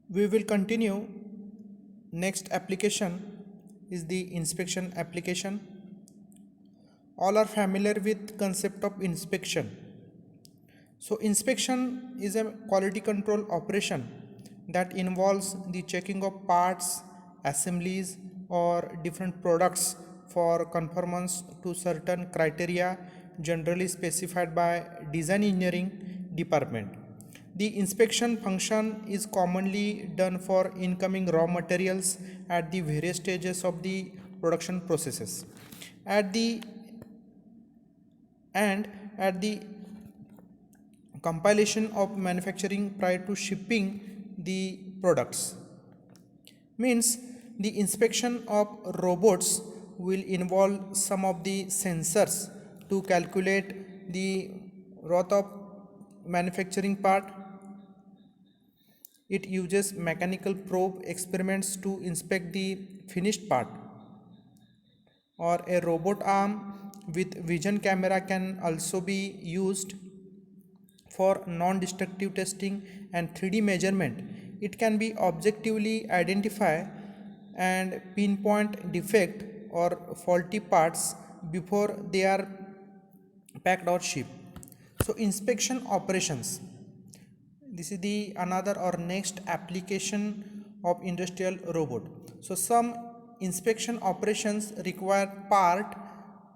We will continue. Next application is the inspection application. All are familiar with concept of inspection. So inspection is a quality control operation that involves the checking of parts, assemblies or different products for conformance to certain criteria generally specified by design engineering department. The inspection function is commonly done for incoming raw materials at the various stages of the production processes. At the and at the compilation of manufacturing prior to shipping the products. Means the inspection of robots will involve some of the sensors to calculate the worth of manufacturing part. It uses mechanical probe experiments to inspect the finished part, or a robot arm with vision camera can also be used for non-destructive testing and 3D measurement. It can be objectively identify and pinpoint defect or faulty parts before they are packed or shipped. So inspection operations, this is the another or next application of industrial robot. So some inspection operations require part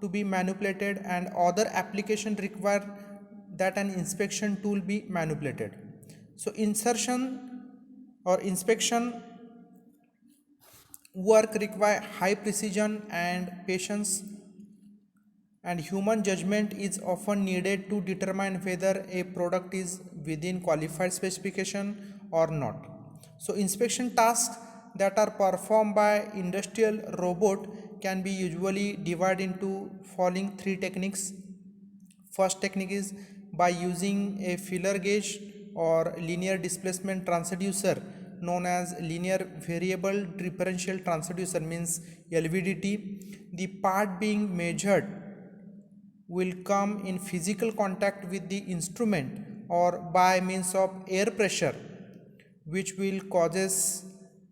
to be manipulated and other application require that an inspection tool be manipulated. So insertion or inspection work require high precision and patience, and human judgment is often needed to determine whether a product is within qualified specification or not. So inspection tasks that are performed by industrial robot can be usually divided into following three techniques. First technique is by using a feeler gauge or linear displacement transducer known as linear variable differential transducer, means LVDT. The part being measured will come in physical contact with the instrument or by means of air pressure, which will causes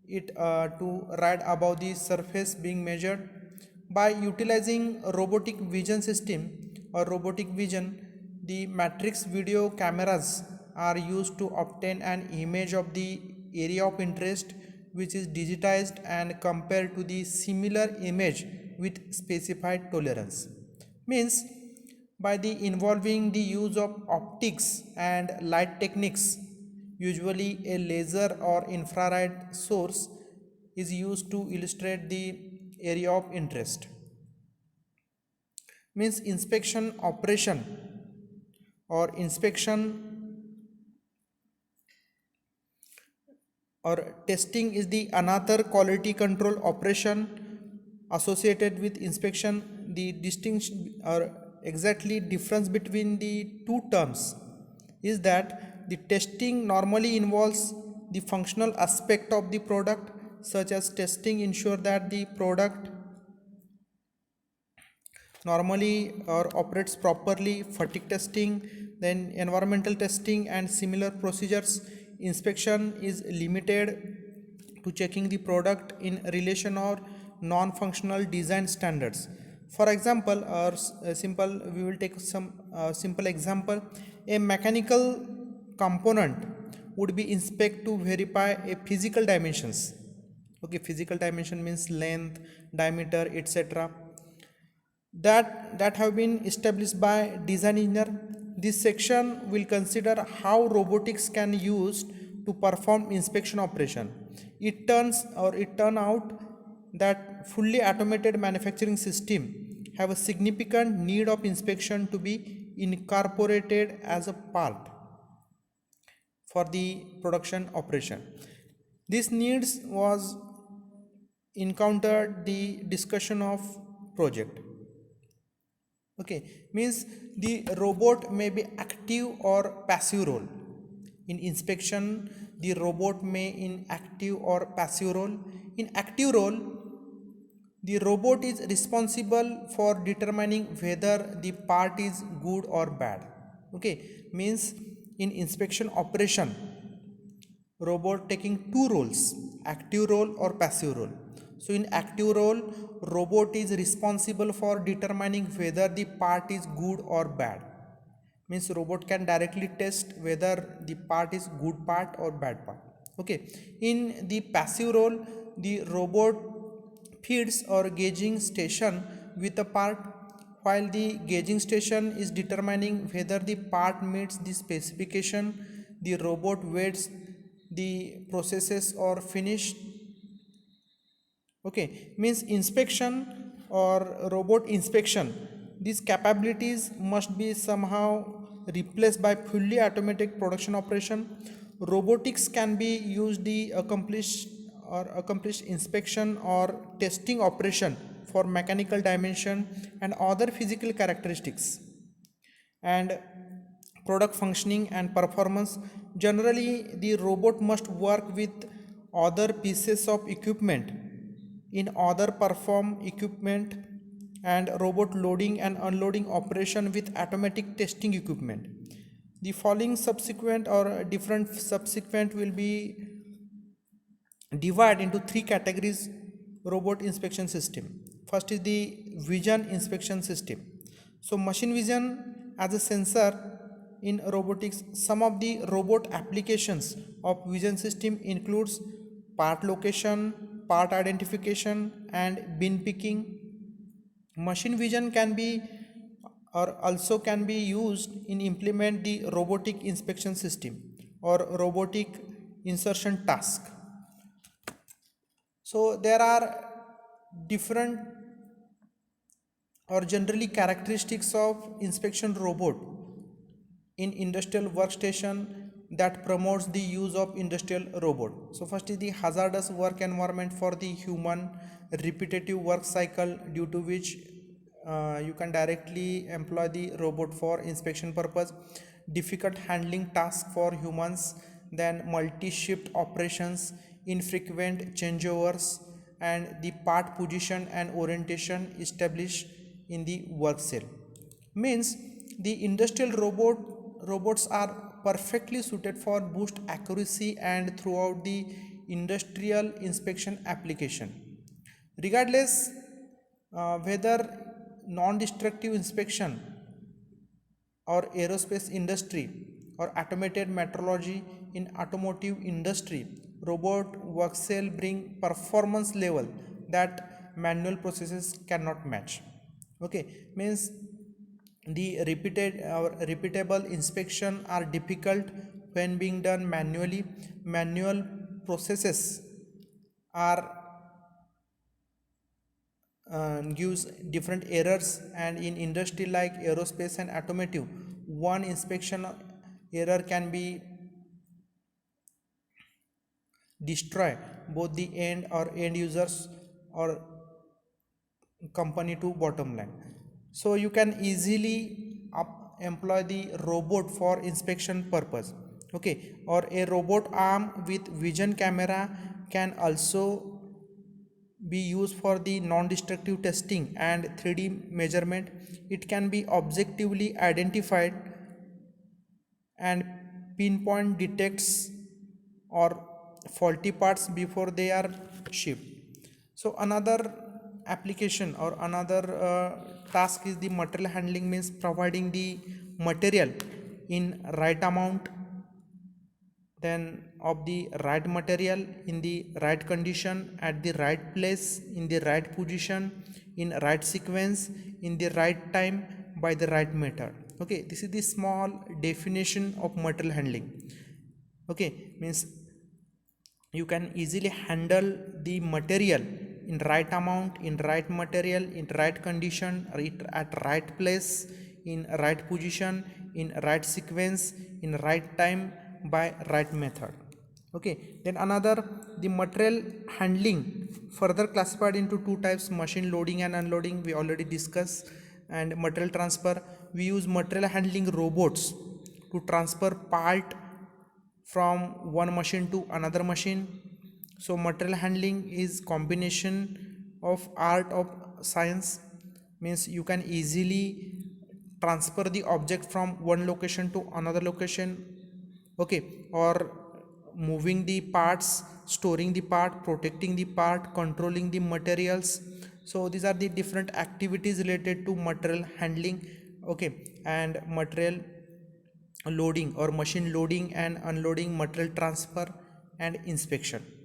it to ride above the surface being measured. By utilizing robotic vision system or robotic vision, the matrix video cameras are used to obtain an image of the area of interest, which is digitized and compared to the similar image with specified tolerance. Means by the involving the use of optics and light techniques, usually a laser or infrared source is used to illustrate the area of interest. Means inspection operation or inspection or testing is the another quality control operation associated with inspection. The distinction or exactly difference between the two terms is that the testing normally involves the functional aspect of the product, such as testing ensure that the product normally or operates properly, fatigue testing, then environmental testing and similar procedures. Inspection is limited to checking the product in relation or non-functional design standards. For example, or simple, we will take some simple example. A mechanical component would be inspected to verify a physical dimensions. Okay, physical dimension means length, diameter, etc., that have been established by design engineer. This section will consider how robotics can used to perform inspection operation. It turn out that fully automated manufacturing system have a significant need of inspection to be incorporated as a part for the production operation. This needs was encountered the discussion of project. Okay, means the robot may be active or passive role. In inspection, the robot may in active or passive role. In active role, the robot is responsible for determining whether the part is good or bad. Okay, means in inspection operation, robot taking two roles, active role or passive role. So in active role, robot is responsible for determining whether the part is good or bad. Means robot can directly test whether the part is good part or bad part. Okay, in the passive role, the robot feeds or gauging station with a part. While the gauging station is determining whether the part meets the specification, the robot waits the processes or finished. Okay, means inspection or robot inspection, these capabilities must be somehow replaced by fully automatic production operation. Robotics can be used the accomplished inspection or testing operation for mechanical dimension and other physical characteristics and product functioning and performance. Generally, the robot must work with other pieces of equipment in other perform equipment and robot loading and unloading operation with automatic testing equipment. The following subsequent or different subsequent will be divided into three categories robot inspection system. First is the vision inspection system. So machine vision as a sensor in robotics. Some of the robot applications of vision system includes part location, part identification and bin picking. Machine vision can be or also can be used in implement the robotic inspection system or robotic insertion task. So there are different or generally characteristics of inspection robot in industrial workstation that promotes the use of industrial robot. So first is the hazardous work environment for the human, repetitive work cycle due to which you can directly employ the robot for inspection purpose, difficult handling task for humans, then multi-shift operations, infrequent changeovers and the part position and orientation established in the work cell. Means the industrial robots are perfectly suited for boost accuracy and throughout the industrial inspection application. Regardless whether non-destructive inspection or aerospace industry or automated metrology in automotive industry, robot work cell bring performance level that manual processes cannot match. Okay, means the repeatable inspection are difficult when being done manually. Manual processes are gives different errors, and in industry like aerospace and automotive, one inspection error can be destroy both the end or end users or company to bottom line. So you can easily employ the robot for inspection purpose. Okay, or a robot arm with vision camera can also be used for the non-destructive testing and 3D measurement. It can be objectively identified and pinpoint detects or faulty parts before they are shipped. So another application or another task is the material handling, means providing the material in right amount, then of the right material in the right condition at the right place in the right position in right sequence in the right time by the right method. Okay, this is the small definition of material handling. Okay, means you can easily handle the material in right amount in right material in right condition at right place in right position in right sequence in right time by right method. Okay, then another, the material handling further classified into two types: machine loading and unloading, we already discussed, and material transfer. We use material handling robots to transfer part from one machine to another machine. So material handling is combination of art of science, means you can easily transfer the object from one location to another location. Okay, or moving the parts, storing the part, protecting the part, controlling the materials. So these are the different activities related to material handling. Okay, and material loading or machine loading and unloading, material transfer and inspection.